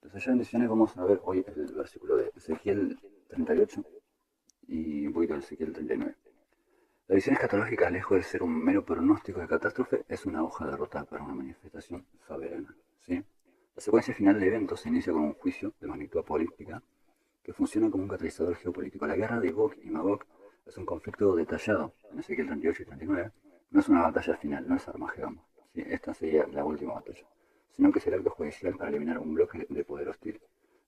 Entonces ya en decisiones vamos a ver hoy el versículo de Ezequiel 38 y un poquito de Ezequiel 39. La visión escatológica, lejos de ser un mero pronóstico de catástrofe, es una hoja de ruta para una manifestación soberana. ¿Sí? La secuencia final de eventos se inicia con un juicio de magnitud apolítica que funciona como un catalizador geopolítico. La guerra de Gog y Magog es un conflicto detallado en Ezequiel 38 y 39. No es una batalla final, no es Armagedón. ¿Sí? Esta sería la última batalla, sino que es el acto judicial para eliminar un bloque de poder hostil.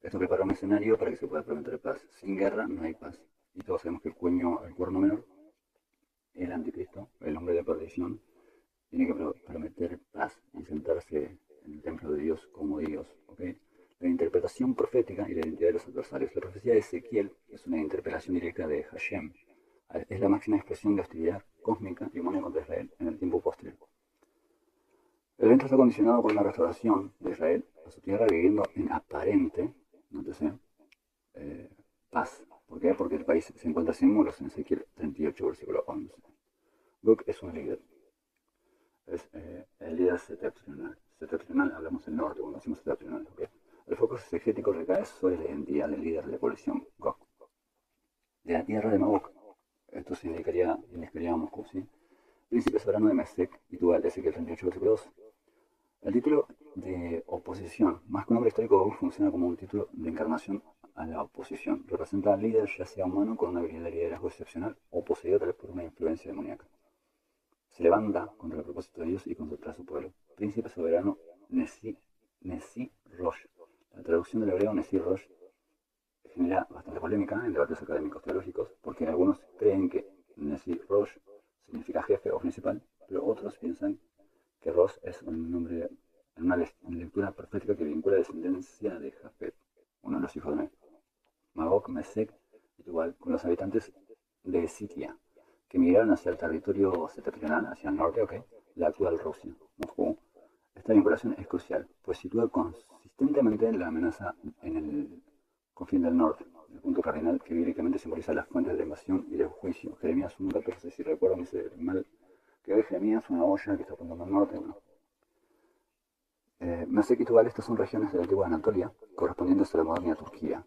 Esto prepara un escenario para que se pueda prometer paz. Sin guerra no hay paz. Y todos sabemos que el cuerno menor, el anticristo, el hombre de perdición, tiene que prometer paz y sentarse en el templo de Dios como Dios. ¿Okay? La interpretación profética y la identidad de los adversarios. La profecía de Ezequiel es una interpelación directa de Hashem. Es la máxima expresión de hostilidad cósmica y humana contra Israel en el tiempo posterior. El evento está condicionado por la restauración de Israel a su tierra viviendo en aparente, nótese, eh, paz. ¿Por qué? Porque el país se encuentra sin muros en Ezequiel 38, versículo 11. Gog es un líder, es el líder septentrional. Septentrional hablamos del norte, cuando decimos septentrional. ¿Okay? El foco exegético recae sobre la identidad del líder de la coalición, Gog. De la tierra de Magog, esto indicaría a Moscú, ¿sí? Príncipe soberano de Mesec y Tubal, Ezequiel 38, versículo 2. El título de oposición, más que un nombre histórico, Gog funciona como un título de encarnación a la oposición. Representa al líder, ya sea humano con una habilidad de liderazgo excepcional o poseído tal vez por una influencia demoníaca. Se levanta contra el propósito de Dios y contra su pueblo. Príncipe soberano Nesi Rosh. La traducción del hebreo Nesi Rosh genera bastante polémica en debates académicos teológicos, porque algunos creen que Nesi Rosh significa jefe o principal, pero otros piensan que Rosh es un nombre en una lectura profética que vincula la descendencia de Jafet, uno de los hijos de Noé. Magog, Mesec y Tubal, con los habitantes de Sitia, que migraron hacia el territorio septentrional, hacia el norte, okay, la actual Rusia, Moscú. Esta vinculación es crucial, pues sitúa consistentemente la amenaza en el confín del norte, el punto cardinal que bíblicamente simboliza las fuentes de la invasión y del juicio. Jeremías 1.14, si recuerdan, dice el mal que ve Jeremías, una olla que está apuntando al norte. Bueno. Mesec y Tubal, estas son regiones de la antigua Anatolia, correspondientes a la moderna Turquía.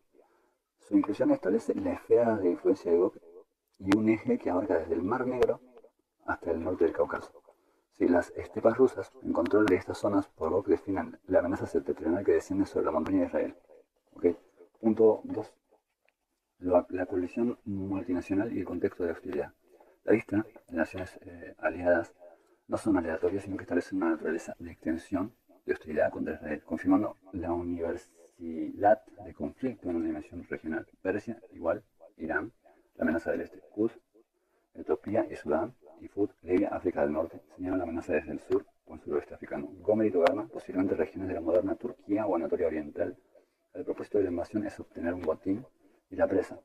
Su inclusión establece la esfera de influencia de Gog y un eje que abarca desde el Mar Negro hasta el norte del Cáucaso. Si las estepas rusas, en control de estas zonas, por Gog definen la amenaza septentrional que desciende sobre la montaña de Israel. ¿Okay? Punto 2. La coalición multinacional y el contexto de hostilidad. La lista de naciones aliadas no son aleatorias, sino que establecen una naturaleza de extensión de hostilidad contra Israel, confirmando la universidad de conflicto en una dimensión regional. Persia, igual, Irán, la amenaza del este, Quds, Etiopía y Sudán, y Fud, Libia, África del Norte, señalan la amenaza desde el sur o el suroeste africano. Gomer y Togarma, posiblemente regiones de la moderna Turquía o Anatolia Oriental. El propósito de la invasión es obtener un botín y la presa.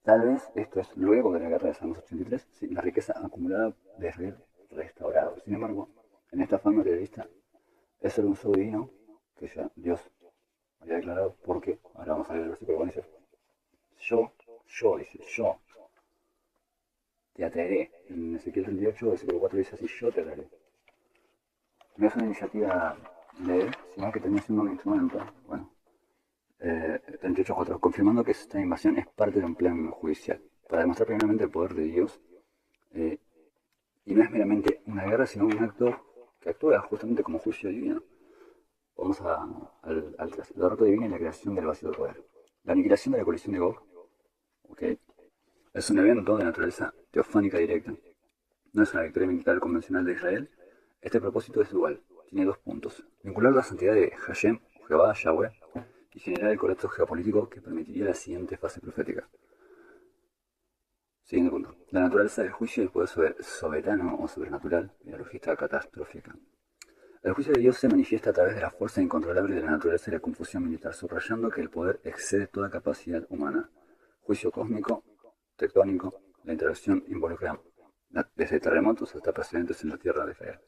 Tal vez esto es luego de la guerra de Salmos 83, sí, la riqueza acumulada de Israel restaurado. Sin embargo, en esta forma terrorista es el uso divino que ya Dios había declarado, porque, ahora vamos a leer el versículo 1, dice, yo te atraeré. En Ezequiel 38, versículo 4 dice así, yo te atraeré. No es una iniciativa de él, sino que termina siendo un instrumento, bueno, 38.4, confirmando que esta invasión es parte de un plan judicial, para demostrar primeramente el poder de Dios, eh, y no es meramente una guerra, sino un acto que actúa justamente como juicio divino. Vamos al relato divino y la creación del vacío de poder. La aniquilación de la coalición de Gog, okay, es un evento de naturaleza teofánica directa. No es una victoria militar convencional de Israel. Este propósito es dual. Tiene dos puntos. Vincular la santidad de Hashem, Jehová, Yahweh, y generar el colapso geopolítico que permitiría la siguiente fase profética. Siguiente punto. La naturaleza del juicio y el poder soberano o sobrenatural de la logística catastrófica. El juicio de Dios se manifiesta a través de la fuerza incontrolable de la naturaleza y la confusión militar, subrayando que el poder excede toda capacidad humana. Juicio cósmico, tectónico, la interacción involucra desde terremotos hasta precedentes en la tierra de Israel.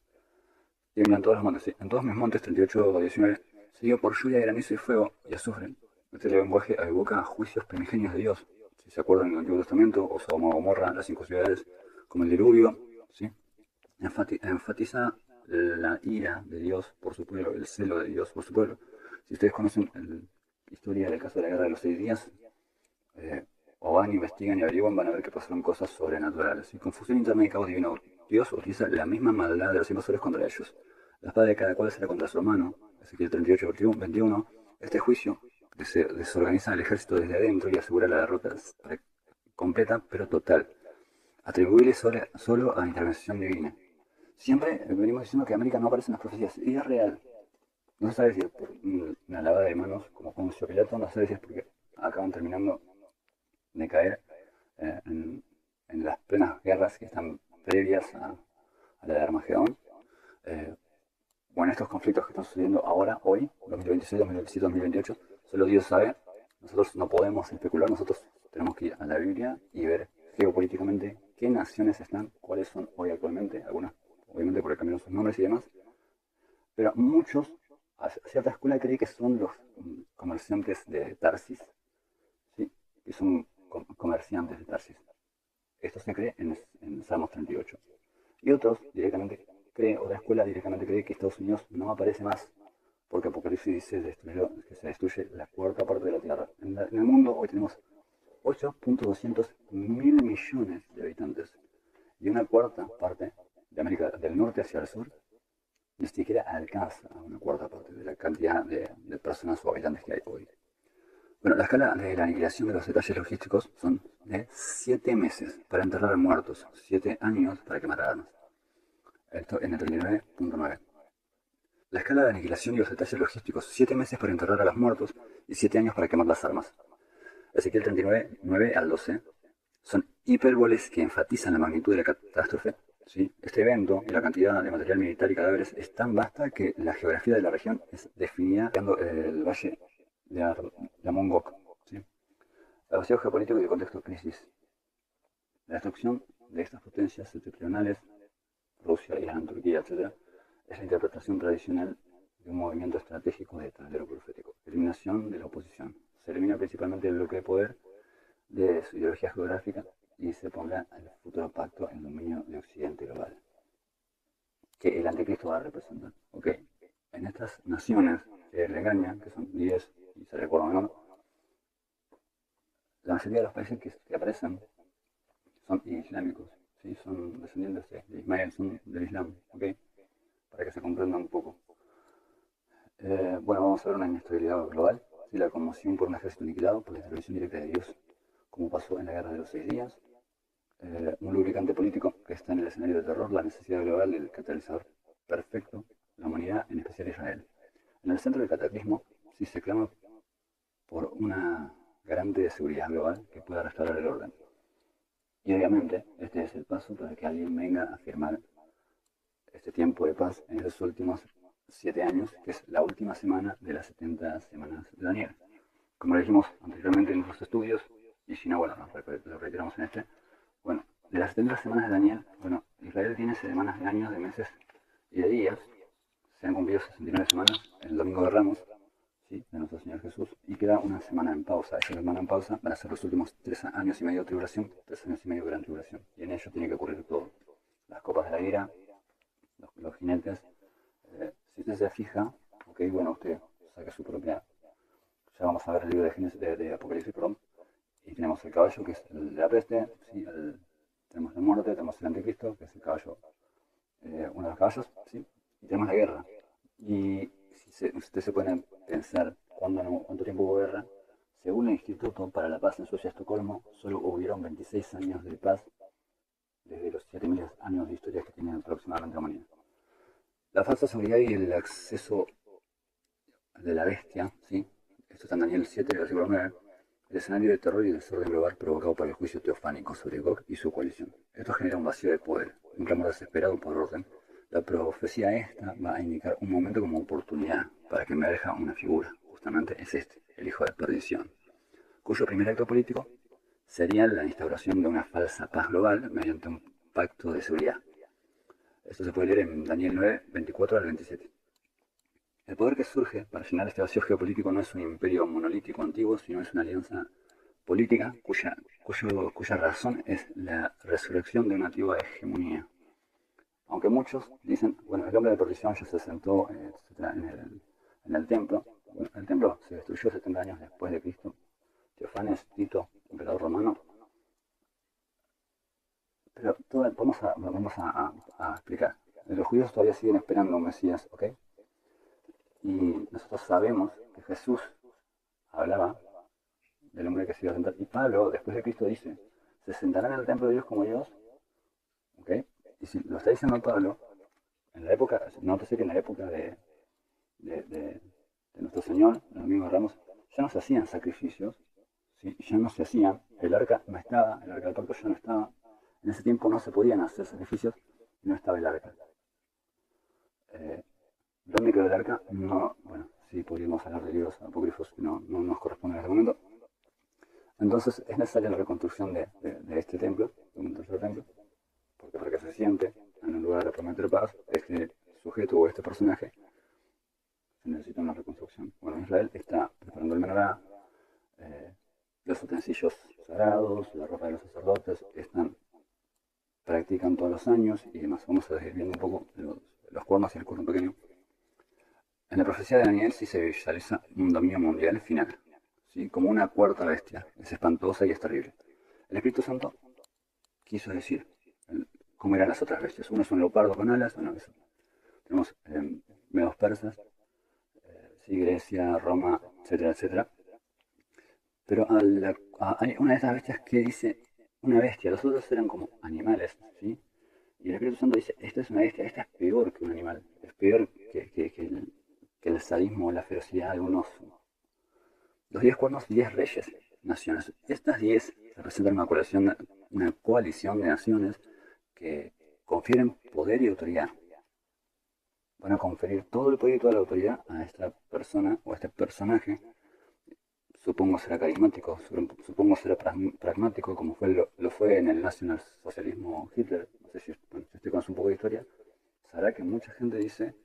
Y en todos los montes, sí. En todos mis montes, 38 o 19, seguido por lluvia, granizo y fuego y azufre. Este lenguaje evoca juicios primigenios de Dios. Si se acuerdan en el Antiguo Testamento, o Sodoma o Gomorra, las 5 ciudades, como el diluvio, ¿sí? Enfatiza la ira de Dios por su pueblo, el celo de Dios por su pueblo. Si ustedes conocen la historia del caso de la Guerra de los 6 días, o van, investigan y averiguan, van a ver que pasaron cosas sobrenaturales. ¿Sí? Confusión interna y caos divino. Dios utiliza la misma maldad de los invasores contra ellos. La espada de cada cual será contra su hermano. Ezequiel 38, 21. Este juicio desorganiza al ejército desde adentro y asegura la derrota completa pero total. Atribuible solo a la intervención divina. Siempre venimos diciendo que América no aparece en las profecías, y es real. No se sabe si es por una lavada de manos como Poncio Pilato, no se sabe si es porque acaban terminando de caer en las plenas guerras que están previas a la de Armagedón. Bueno, estos conflictos que están sucediendo ahora, hoy, 2026, 2027, 2028, solo Dios sabe. Nosotros no podemos especular, nosotros tenemos que ir a la Biblia y ver geopolíticamente qué naciones están, cuáles son hoy actualmente, algunas obviamente porque cambiaron sus nombres y demás, pero muchos, cierta escuela cree que son los comerciantes de Tarsis, ¿sí? Que son comerciantes de Tarsis. Esto se cree en Salmos 38. Y otros directamente otra escuela directamente cree que Estados Unidos no aparece más, porque Apocalipsis dice que se destruye la cuarta parte de la Tierra. En el mundo hoy tenemos 8.200 mil millones de habitantes, y una cuarta parte de América del Norte hacia el sur ni siquiera alcanza a una cuarta parte de la cantidad de personas o habitantes que hay hoy. Bueno, la escala de la aniquilación de los detalles logísticos son de 7 meses para enterrar muertos, 7 años para quemar armas. Esto en el 39.9. La escala de aniquilación y los detalles logísticos, 7 meses para enterrar a los muertos y 7 años para quemar las armas. Ezequiel 39, 9 al 12, son hipérboles que enfatizan la magnitud de la catástrofe. ¿Sí? Este evento y la cantidad de material militar y cadáveres es tan vasta que la geografía de la región es definida creando el valle de Amongok. ¿Sí? El vacío geopolítico y el contexto de crisis. La destrucción de estas potencias septentrionales, Rusia, Irán, Turquía, etc., es la interpretación tradicional de un movimiento estratégico de tablero profético. Eliminación de la oposición. Se elimina principalmente el bloque de poder de su ideología geográfica y se pondrá el futuro pacto en dominio de Occidente global, que el anticristo va a representar. Ok, en estas naciones que le engañan, que son 10 y se recuerdan, ¿no? La mayoría de los países que aparecen son islámicos, ¿sí? Son descendientes de Ismael, son del Islam, ¿ok? Para que se comprenda un poco. Bueno, vamos a ver una inestabilidad global, ¿sí? La conmoción por un ejército aniquilado por la intervención directa de Dios, como pasó en la Guerra de los 6 días. Un lubricante político que está en el escenario de terror, la necesidad global del catalizador perfecto, la humanidad, en especial Israel. En el centro del cataclismo, sí se clama por una garante de seguridad global que pueda restaurar el orden. Y obviamente, este es el paso para que alguien venga a firmar este tiempo de paz en los últimos 7 años, que es la última semana de las 70 semanas de Daniel. Como lo dijimos anteriormente en nuestros estudios, y si no, bueno, lo reiteramos en este. Bueno, de las 70 semanas de Daniel, bueno, Israel tiene semanas de años, de meses y de días. Se han cumplido 69 semanas, el domingo de Ramos, ¿sí? De nuestro Señor Jesús, y queda una semana en pausa. Esa semana en pausa van a ser los últimos 3 años y medio de tribulación, 3 años y medio de gran tribulación. Y en ello tiene que ocurrir todo. Las copas de la ira, los jinetes. Si usted se fija, ok, bueno, usted saca su propia. Ya vamos a ver el libro de Apocalipsis, perdón. Y tenemos el caballo, que es el de la peste, ¿sí? Tenemos la muerte, tenemos el anticristo, que es el caballo, uno de los caballos, ¿sí? Y tenemos la guerra. Y si ustedes se pueden pensar cuánto tiempo hubo guerra, según el Instituto para la Paz en Suecia, Estocolmo, solo hubieron 26 años de paz desde los 7.000 años de historia que tiene aproximadamente la humanidad. La falsa seguridad y el acceso de la bestia, ¿sí? Esto está en Daniel 7, versículo 9. El escenario de terror y desorden global provocado por el juicio teofánico sobre Gog y su coalición. Esto genera un vacío de poder, un clamor desesperado por orden. La profecía esta va a indicar un momento como oportunidad para que emerja una figura. Justamente es este, el hijo de perdición, cuyo primer acto político sería la instauración de una falsa paz global mediante un pacto de seguridad. Esto se puede leer en Daniel 9, 24 al 27. El poder que surge para llenar este vacío geopolítico no es un imperio monolítico antiguo, sino es una alianza política cuya razón es la resurrección de una antigua hegemonía. Aunque muchos dicen, bueno, el hombre de perdición ya se sentó, etcétera, en el templo. Bueno, templo se destruyó 70 años después de Cristo. Teofanes, Tito, emperador romano. Pero vamos a explicar. Los judíos todavía siguen esperando un Mesías, ¿ok? Y nosotros sabemos que Jesús hablaba del hombre que se iba a sentar. Y Pablo, después de Cristo, dice, se sentarán en el templo de Dios como Dios, ¿ok? Y si lo está diciendo Pablo, en la época, nótese que en la época de nuestro Señor, el domingo de Ramos, ya no se hacían sacrificios, ¿sí? Ya no se hacían, el arca no estaba, el arca del pacto ya no estaba, en ese tiempo no se podían hacer sacrificios y no estaba el arca. ¿Dónde quedó el arca? No, bueno, sí podríamos hablar de libros apócrifos que no nos corresponden en este momento. Entonces es necesaria la reconstrucción de este templo, de un tercer templo, porque para que se siente en un lugar de prometer paz, este sujeto o este personaje se necesita una reconstrucción. Bueno, Israel está preparando el menorá, los utensilios sagrados, la ropa de los sacerdotes, practican todos los años y demás. Vamos a ir viendo un poco los cuernos y el cuerno pequeño. En la profecía de Daniel sí se visualiza un dominio mundial final, ¿sí? Como una cuarta bestia. Es espantosa y es terrible. El Espíritu Santo quiso decir cómo eran las otras bestias. Uno es un leopardo con alas, bueno, eso. Tenemos medos persas, sí, Grecia, Roma, etcétera, etcétera. Pero hay una de estas bestias que dice una bestia, los otros eran como animales, ¿sí? Y el Espíritu Santo dice, esta es una bestia, esta es peor que un animal, es peor que el sadismo o la ferocidad de un oso. Los 10 cuernos, 10 reyes, naciones. Estas 10 representan una coalición de naciones que confieren poder y autoridad. Van a conferir todo el poder y toda la autoridad a esta persona o a este personaje. Supongo será carismático, supongo será pragmático, como lo fue en el nacionalsocialismo Hitler. No sé si usted conoce un poco de historia. Sabrá que mucha gente dice,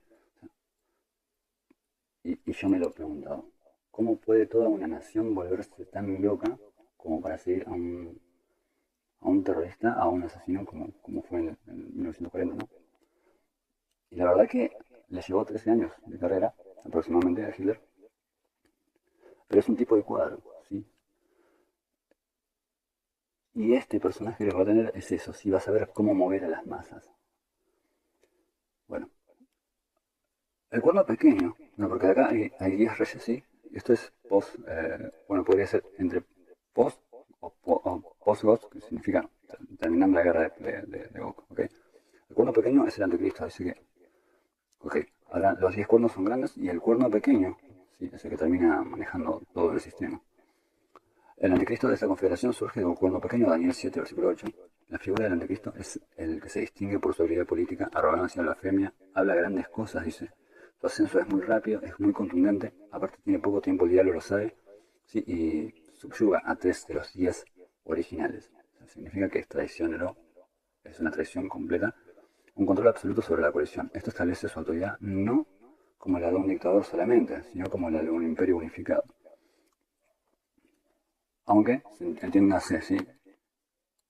y yo me lo he preguntado, ¿cómo puede toda una nación volverse tan loca como para seguir a un terrorista, a un asesino como fue en 1940, ¿no? Y la verdad que le llevó 13 años de carrera, aproximadamente, a Hitler. Pero es un tipo de cuadro, ¿sí? Y este personaje que va a tener es eso, sí, va a saber cómo mover a las masas. Bueno, el cuerno pequeño, no, porque acá hay 10 reyes, sí. Esto es post, bueno, podría ser entre post o post-Ghost, que significa terminando la guerra de Gog, ¿ok? El cuerno pequeño es el anticristo, así que, ok, ahora los 10 cuernos son grandes y el cuerno pequeño, sí, es el que termina manejando todo el sistema. El anticristo de esta confederación surge de un cuerno pequeño, Daniel 7, versículo 8. La figura del anticristo es el que se distingue por su habilidad política, arrogancia, blasfemia, habla grandes cosas, dice. Su ascenso es muy rápido, es muy contundente, aparte tiene poco tiempo, el diablo lo sabe, ¿sí? Y subyuga a 3 de los 10 originales. O sea, significa que es traicionero, es una traición completa, un control absoluto sobre la coalición. Esto establece su autoridad no como la de un dictador solamente, sino como la de un imperio unificado. Aunque, entiéndase, ¿sí?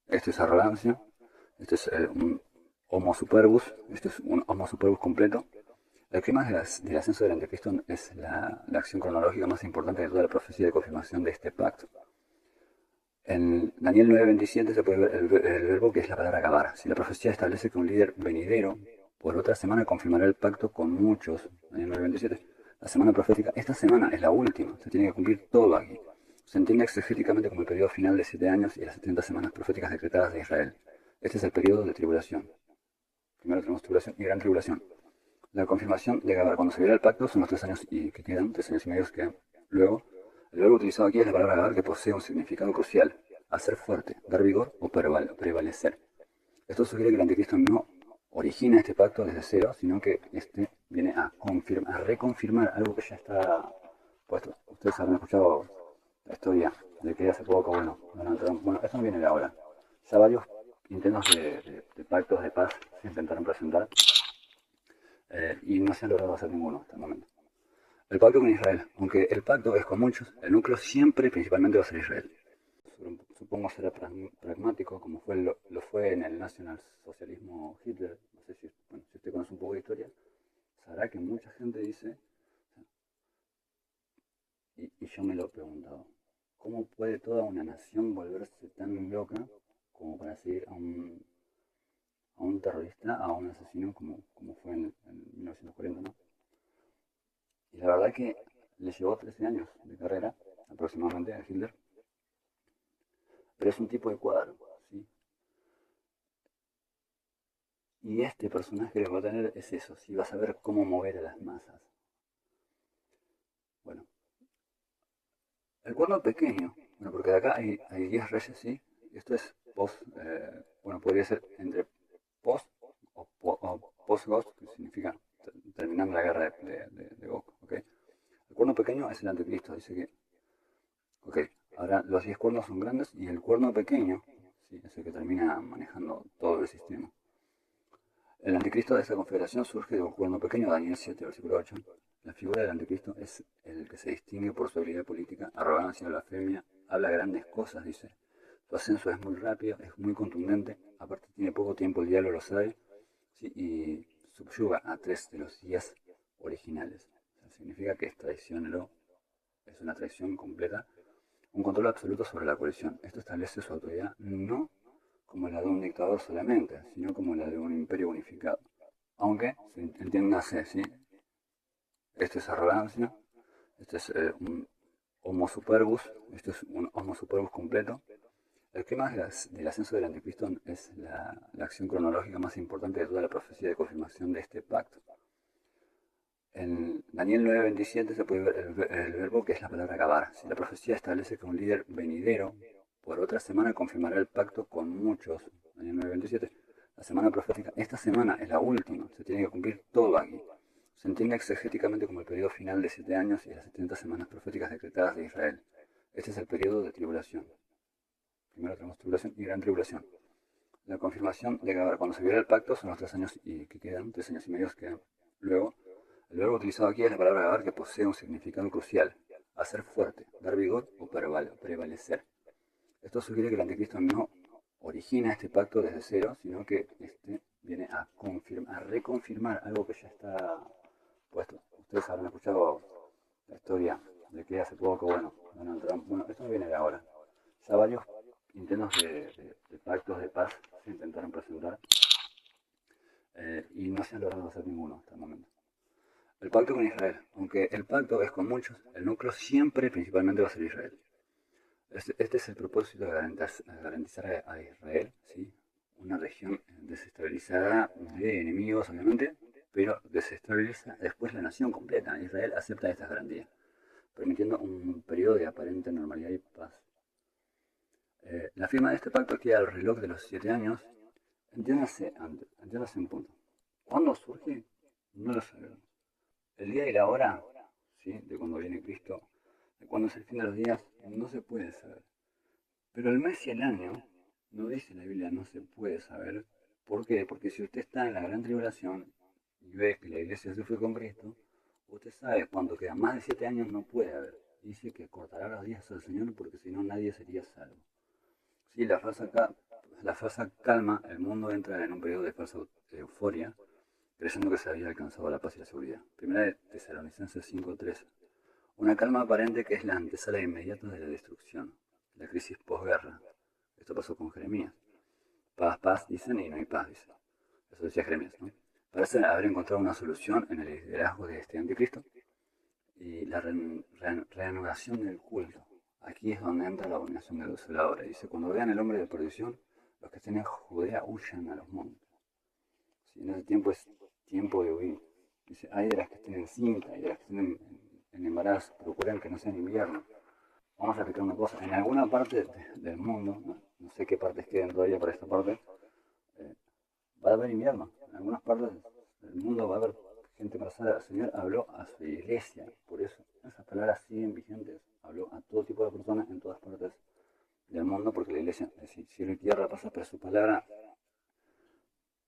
Esto es arrogancia, este es un homo superbus, este es un homo superbus completo. El clima del ascenso del anticristo es la acción cronológica más importante de toda la profecía de confirmación de este pacto. En Daniel 9:27 se puede ver el verbo que es la palabra acabar. Si la profecía establece que un líder venidero por otra semana confirmará el pacto con muchos, Daniel 9:27, la semana profética, esta semana es la última, se tiene que cumplir todo aquí. Se entiende exegéticamente como el periodo final de 7 años y las 70 semanas proféticas decretadas de Israel. Este es el periodo de tribulación. Primero tenemos tribulación y gran tribulación. La confirmación de Gabar, cuando se verá el pacto, son los 3 años y que quedan, 3 años y medio que quedan. Luego, el verbo utilizado aquí es la palabra Gabar, que posee un significado crucial: hacer fuerte, dar vigor o prevalecer. Esto sugiere que el anticristo no origina este pacto desde cero, sino que este viene a reconfirmar algo que ya está puesto. Ustedes habrán escuchado la historia de que hace poco, bueno, esto no viene de ahora. Ya varios intentos de pactos de paz se intentaron presentar y no se ha logrado hacer ninguno hasta el momento. El pacto con Israel, aunque el pacto es con muchos, el núcleo siempre principalmente va a ser Israel. Supongo será pragmático, como lo fue en el nacionalsocialismo Hitler. No sé si usted conoce un poco de historia, sabrá que mucha gente dice, yo me lo he preguntado. ¿Cómo puede toda una nación volverse tan loca como para seguir a un terrorista, a un asesino como fue en 1940, ¿no? Y la verdad que le llevó 13 años de carrera aproximadamente a Hitler, pero es un tipo de cuadro, ¿sí? Y este personaje lo que va a tener es eso, ¿sí? Va a saber cómo mover a las masas. Bueno, el cuerno pequeño, bueno, porque de acá hay 10 reyes, ¿sí? Esto es post, bueno, podría ser entre post o post-Ghost, que significa terminando la guerra de Gog, ¿ok? El cuerno pequeño es el anticristo, dice que, ok, ahora los 10 cuernos son grandes y el cuerno pequeño, ¿sí? Es el que termina manejando todo el sistema. El anticristo de esta confederación surge de un cuerno pequeño, Daniel 7, versículo 8. La figura del anticristo es el que se distingue por su habilidad política, arrogancia, blasfemia, habla grandes cosas, dice. Su ascenso es muy rápido, es muy contundente, aparte tiene poco tiempo, el diablo lo sabe, ¿sí? Y subyuga a 3 de los 10 originales. O sea, significa que es traicionero, es una traición completa, un control absoluto sobre la coalición. Esto establece su autoridad no como la de un dictador solamente, sino como la de un imperio unificado. Aunque, entiéndase, ¿sí? Esto es arrogancia, este es un homo superbus, esto es un homo superbus completo. El clima del ascenso del anticristo es la acción cronológica más importante de toda la profecía de confirmación de este pacto. En Daniel 9:27 se puede ver el verbo que es la palabra acabar. Si la profecía establece que un líder venidero por otra semana confirmará el pacto con muchos, Daniel 9:27, la semana profética, esta semana es la última, se tiene que cumplir todo aquí. Se entiende exegéticamente como el periodo final de 7 años y las 70 semanas proféticas decretadas de Israel. Este es el periodo de tribulación. Primero tenemos tribulación y gran tribulación. La confirmación de que cuando se viera el pacto son los 3 años y que quedan, 3 años y medio que quedan. Luego, el verbo utilizado aquí es la palabra gabar que posee un significado crucial: hacer fuerte, dar vigor o prevalecer. Esto sugiere que el anticristo no origina este pacto desde cero, sino que este viene a reconfirmar algo que ya está puesto. Ustedes habrán escuchado la historia de que hace poco, bueno, Donald Trump, bueno, esto no viene de ahora. Ya varios intentos de pactos de paz se intentaron presentar y no se han logrado hacer ninguno hasta el momento. El pacto con Israel. Aunque el pacto es con muchos, el núcleo siempre principalmente va a ser Israel. Este es el propósito de garantizar a Israel, ¿sí? Una región desestabilizada de enemigos, obviamente, pero desestabiliza después la nación completa. Israel acepta estas garantías, permitiendo un periodo de aparente normalidad y paz. La firma de este pacto queda al reloj de los 7 años. Entiéndase un punto. ¿Cuándo surge? No lo sabemos. El día y la hora, ¿sí? De cuando viene Cristo, de cuando es el fin de los días, no se puede saber. Pero el mes y el año, no dice la Biblia, no se puede saber. ¿Por qué? Porque si usted está en la gran tribulación y ve que la iglesia se fue con Cristo, usted sabe cuando queda más de 7 años no puede haber. Dice que cortará los días al Señor porque si no nadie sería salvo. Sí, la falsa calma, el mundo entra en un periodo de falsa euforia, creyendo que se había alcanzado la paz y la seguridad. Primera de Tesalonicenses 5:13. Una calma aparente que es la antesala inmediata de la destrucción, la crisis posguerra. Esto pasó con Jeremías. Paz, paz, dicen, y no hay paz, dice. Eso decía Jeremías, ¿no? Parece haber encontrado una solución en el liderazgo de este anticristo y la reanudación del culto. Aquí es donde entra la abominación de desoladora. Dice, cuando vean el hombre de perdición, los que estén en Judea huyan a los montes. Si en ese tiempo es tiempo de huir. Dice, hay de las que estén en cinta, hay de las que estén en embarazo, procuren que no sea en invierno. Vamos a explicar una cosa, en alguna parte del mundo, no sé qué partes queden todavía para esta parte, eh, va a haber invierno. En algunas partes del mundo va a haber gente embarazada. El Señor habló a su iglesia, por eso esas palabras siguen vigentes. Habló a todo tipo de personas en todas partes del mundo, porque la iglesia, es decir, cielo y tierra pasa, pero su palabra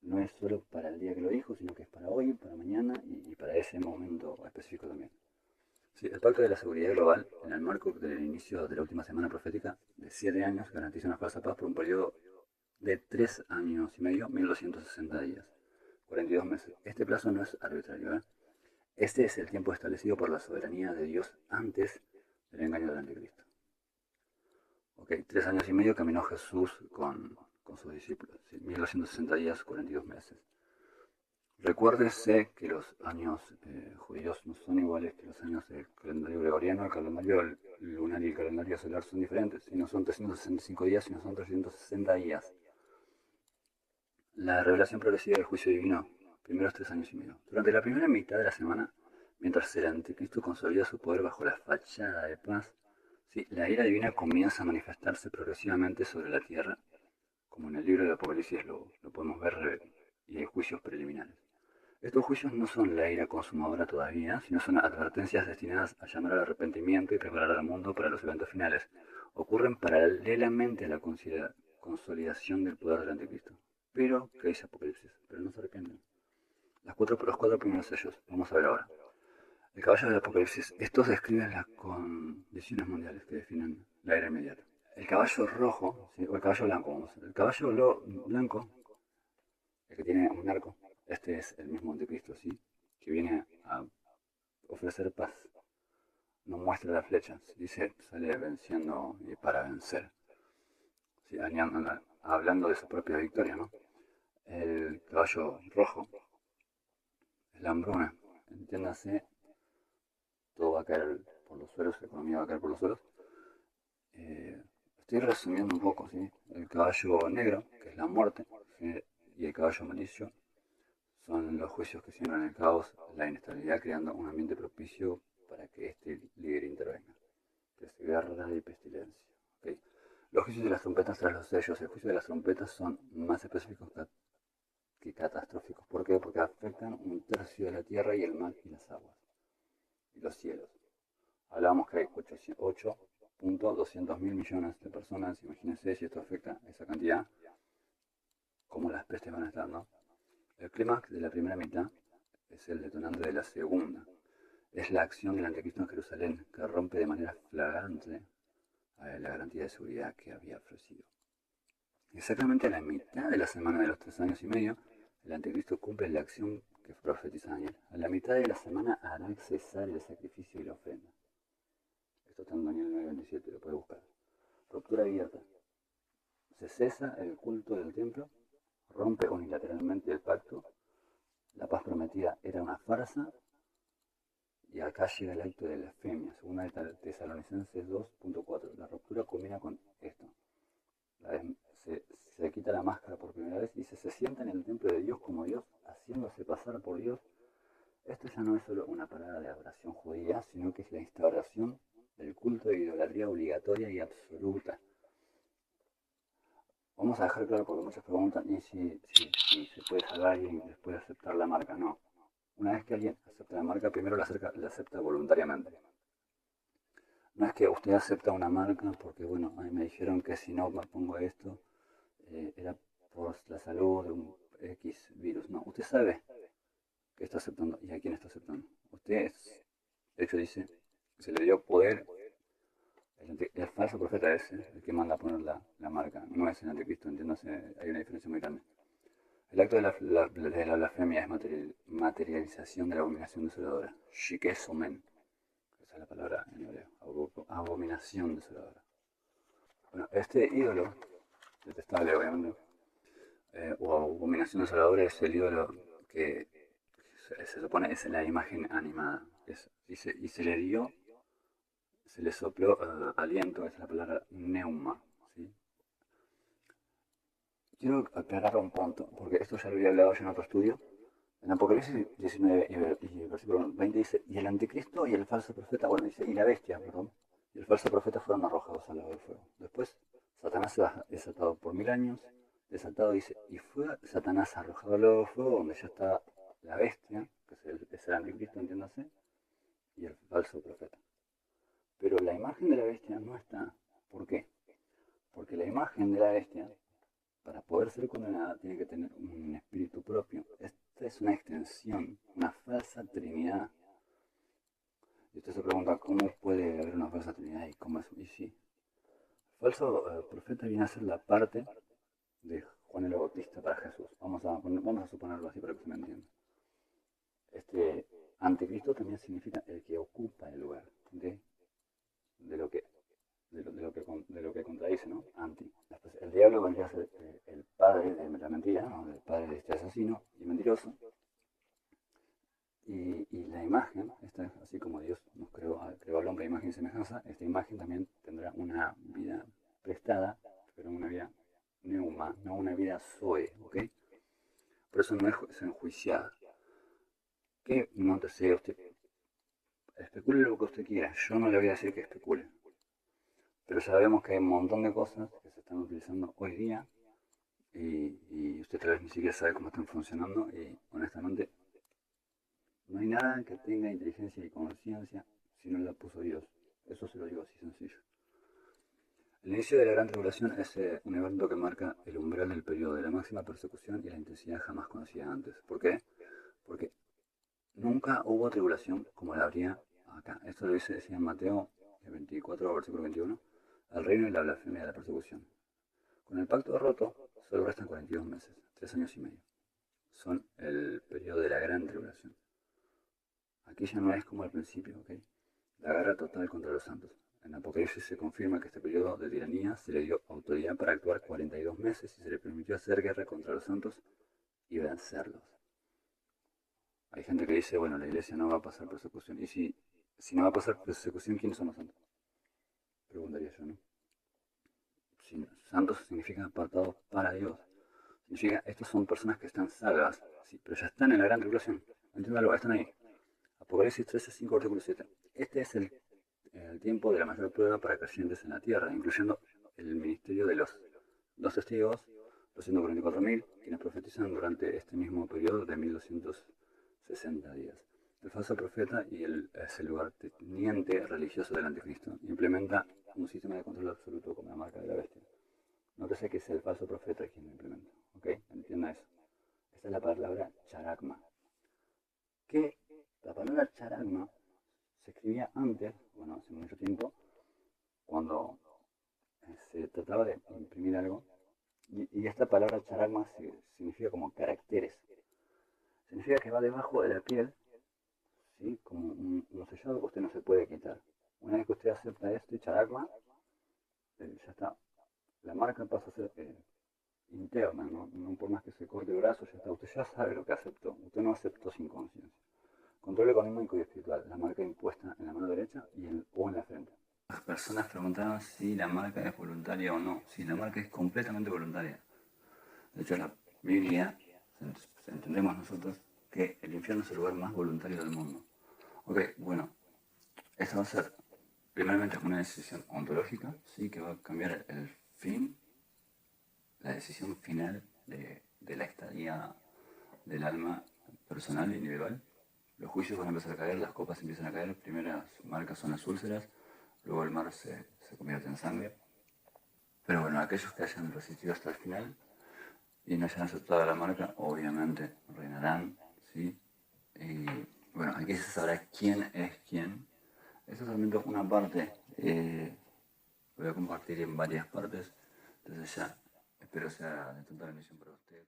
no es solo para el día que lo dijo, sino que es para hoy, para mañana y para ese momento específico también. Sí, el Pacto de la Seguridad Global, en el marco del inicio de la última semana profética de 7 años, garantiza una falsa paz por un periodo de 3 años y medio, 1260 días, 42 meses. Este plazo no es arbitrario, ¿eh? Este es el tiempo establecido por la soberanía de Dios antes del engaño 3 años y medio caminó Jesús con sus discípulos, ¿sí? 1260 días, 42 meses. Recuérdese que los años judíos no son iguales que los años del calendario gregoriano. El calendario lunar y el calendario solar son diferentes. Si no son 365 días, sino son 360 días. La revelación progresiva del juicio divino, primeros 3 años y medio. Durante la primera mitad de la semana, mientras el anticristo consolida su poder bajo la fachada de paz, sí, la ira divina comienza a manifestarse progresivamente sobre la tierra, como en el libro de Apocalipsis lo podemos ver, y hay juicios preliminares. Estos juicios no son la ira consumadora todavía, sino son advertencias destinadas a llamar al arrepentimiento y preparar al mundo para los eventos finales. Ocurren paralelamente a la consolidación del poder del anticristo. Pero, ¿qué dice Apocalipsis? Pero no se arrepienten. Los cuatro primeros sellos. Vamos a ver ahora. El caballo del Apocalipsis. Estos describen las condiciones mundiales que definen la era inmediata. El caballo rojo, ¿sí? O el caballo blanco, vamos a ver. El caballo blanco, el que tiene un arco, este es el mismo anticristo, ¿sí? Que viene a ofrecer paz. No muestra las flechas, dice, sale venciendo y para vencer. ¿Sí? Hablando de su propia victoria, ¿no? El caballo rojo es la hambruna. Entiéndase, todo va a caer por los suelos, la economía va a caer por los suelos. Estoy resumiendo un poco, ¿sí? El caballo negro, que es la muerte, ¿sí? Y el caballo amarillo son los juicios que siembran el caos, la inestabilidad, creando un ambiente propicio para que este líder intervenga. Que es guerra y pestilencia. ¿Okay? Los juicios de las trompetas tras los sellos, el juicio de las trompetas son más específicos que catastróficos. ¿Por qué? Porque afectan 1/3 de la tierra y el mar y las aguas y los cielos. Hablábamos que hay 8.200.000 millones de personas. Imagínense si esto afecta a esa cantidad, como las pestes van a estar, ¿no? El clímax de la primera mitad es el detonante de la segunda. Es la acción del anticristo en Jerusalén, que rompe de manera flagrante la garantía de seguridad que había ofrecido. Exactamente a la mitad de la semana de los 3 años y medio, el anticristo cumple la acción que profetiza Daniel. A la mitad de la semana hará cesar el sacrificio y la ofrenda. Esto está en Daniel 9:27, lo puede buscar. Ruptura abierta. Se cesa el culto del templo, rompe unilateralmente el pacto, la paz prometida era una farsa, y acá llega el acto de blasfemia, según Tesalonicenses 2.4. La ruptura culmina con esto. Se quita la máscara por primera vez y se sienta en el templo de Dios como Dios, haciéndose pasar por Dios. Esto ya no es solo una parada de adoración judía, sino que es la instauración del culto de idolatría obligatoria y absoluta. Vamos a dejar claro, porque muchos preguntan, ¿y si se puede salvar alguien después de aceptar la marca? No. Una vez que alguien acepta la marca, primero la acepta voluntariamente. No es que usted acepta una marca porque, bueno, a mí me dijeron que si no me pongo esto, era por la salud de un X virus. No, usted sabe que está aceptando y a quién está aceptando. Usted, de hecho, dice que se le dio poder. El falso profeta es el que manda a poner la marca, no es el anticristo, entiéndase, hay una diferencia muy grande. El acto de la blasfemia es materialización de la abominación desoladora. Shikesomen. Esa es la palabra en hebreo. Abominación desoladora. Bueno, este ídolo, detestable obviamente, o abominación desoladora, es el ídolo que se supone es la imagen animada. Y se le dio, se le sopló aliento, esa es la palabra neuma. ¿Sí? Quiero aclarar un punto, porque esto ya lo había hablado yo en otro estudio. En Apocalipsis 19 y versículo 20 dice, y el anticristo y el falso profeta, bueno, dice, y la bestia, perdón, y el falso profeta fueron arrojados al lago del fuego. Después, Satanás se va desatado por 1000 años, desatado dice, y fue Satanás arrojado al lago del fuego, donde ya está la bestia, que es el anticristo, entiéndase, y el falso profeta. Pero la imagen de la bestia no está. ¿Por qué? Porque la imagen de la bestia, para poder ser condenada, tiene que tener un espíritu propio. Esta es una extensión, una falsa trinidad. Y usted se pregunta, ¿cómo puede haber una falsa trinidad? ¿Y cómo es? Y sí. El falso profeta viene a ser la parte de Juan el Bautista para Jesús. Vamos a suponerlo así para que se me entienda. Este anticristo también significa el que ocupa el lugar de lo que contradice, ¿no? diablo vendría a ser el padre de la mentira, ¿no? El padre de este asesino y mentiroso. Y la imagen, esta, así como Dios nos creó al hombre a imagen y semejanza, esta imagen también tendrá una vida prestada, pero una vida neuma, no una vida zoe, ¿ok? Por eso no es enjuiciada. Que no te sé, usted especule lo que usted quiera, yo no le voy a decir que especule. Pero sabemos que hay un montón de cosas que se están utilizando hoy día y usted tal vez ni siquiera sabe cómo están funcionando y honestamente no hay nada que tenga inteligencia y conciencia si no la puso Dios. Eso se lo digo así sencillo. El inicio de la Gran Tribulación es un evento que marca el umbral del periodo de la máxima persecución y la intensidad jamás conocida antes. ¿Por qué? Porque nunca hubo tribulación como la habría acá. Esto lo decía en Mateo 24, versículo 21, al reino y la blasfemia de la persecución. Con el pacto roto, solo restan 42 meses, 3 años y medio. Son el periodo de la Gran Tribulación. Aquí ya no es como al principio, ¿ok? La guerra total contra los santos. En Apocalipsis se confirma que este periodo de tiranía se le dio autoridad para actuar 42 meses y se le permitió hacer guerra contra los santos y vencerlos. Hay gente que dice, bueno, la iglesia no va a pasar persecución. Y si no va a pasar persecución, ¿quiénes son los santos? Preguntaría yo, ¿no? Si santos significa apartados para Dios. Significa, estos son personas que están salvas, sí, pero ya están en la gran tribulación. Entiéndalo, están ahí. Apocalipsis 13, 5, versículo 7. Este es el tiempo de la mayor prueba para creyentes en la tierra, incluyendo el ministerio de los dos testigos, los 144.000, quienes profetizan durante este mismo periodo de 1260 días. El falso profeta es el lugarteniente religioso del anticristo. Implementa un sistema de control absoluto como la marca de la bestia. Nótese que es el falso profeta quien lo implementa. ¿Ok? Entienda eso. Esta es la palabra charagma. Que la palabra charagma se escribía antes, bueno, hace mucho tiempo, cuando se trataba de imprimir algo. Y esta palabra charagma significa como caracteres. Significa que va debajo de la piel, ¿sí? Como un sellado que usted no se puede quitar. Una vez que usted acepta este charagma, ya está. La marca pasa a ser interna, no por más que se corte el brazo, ya está. Usted ya sabe lo que aceptó. Usted no aceptó sin conciencia. Control económico y espiritual. La marca impuesta en la mano derecha o en la frente. Las personas preguntaban si la marca es voluntaria o no. Si la marca es completamente voluntaria. De hecho, la Biblia, entendemos nosotros que el infierno es el lugar más voluntario del mundo. Ok, bueno, esta va a ser primeramente una decisión ontológica, sí, que va a cambiar el fin, la decisión final de la estadía del alma personal e individual. Los juicios van a empezar a caer, las copas empiezan a caer, primeras marcas son las úlceras, luego el mar se convierte en sangre. Pero bueno, aquellos que hayan resistido hasta el final y no hayan aceptado la marca, obviamente reinarán, ¿sí? Y bueno, aquí se sabrá quién es quién. Eso es solamente una parte, lo voy a compartir en varias partes, entonces ya espero sea de tanta bendición para usted.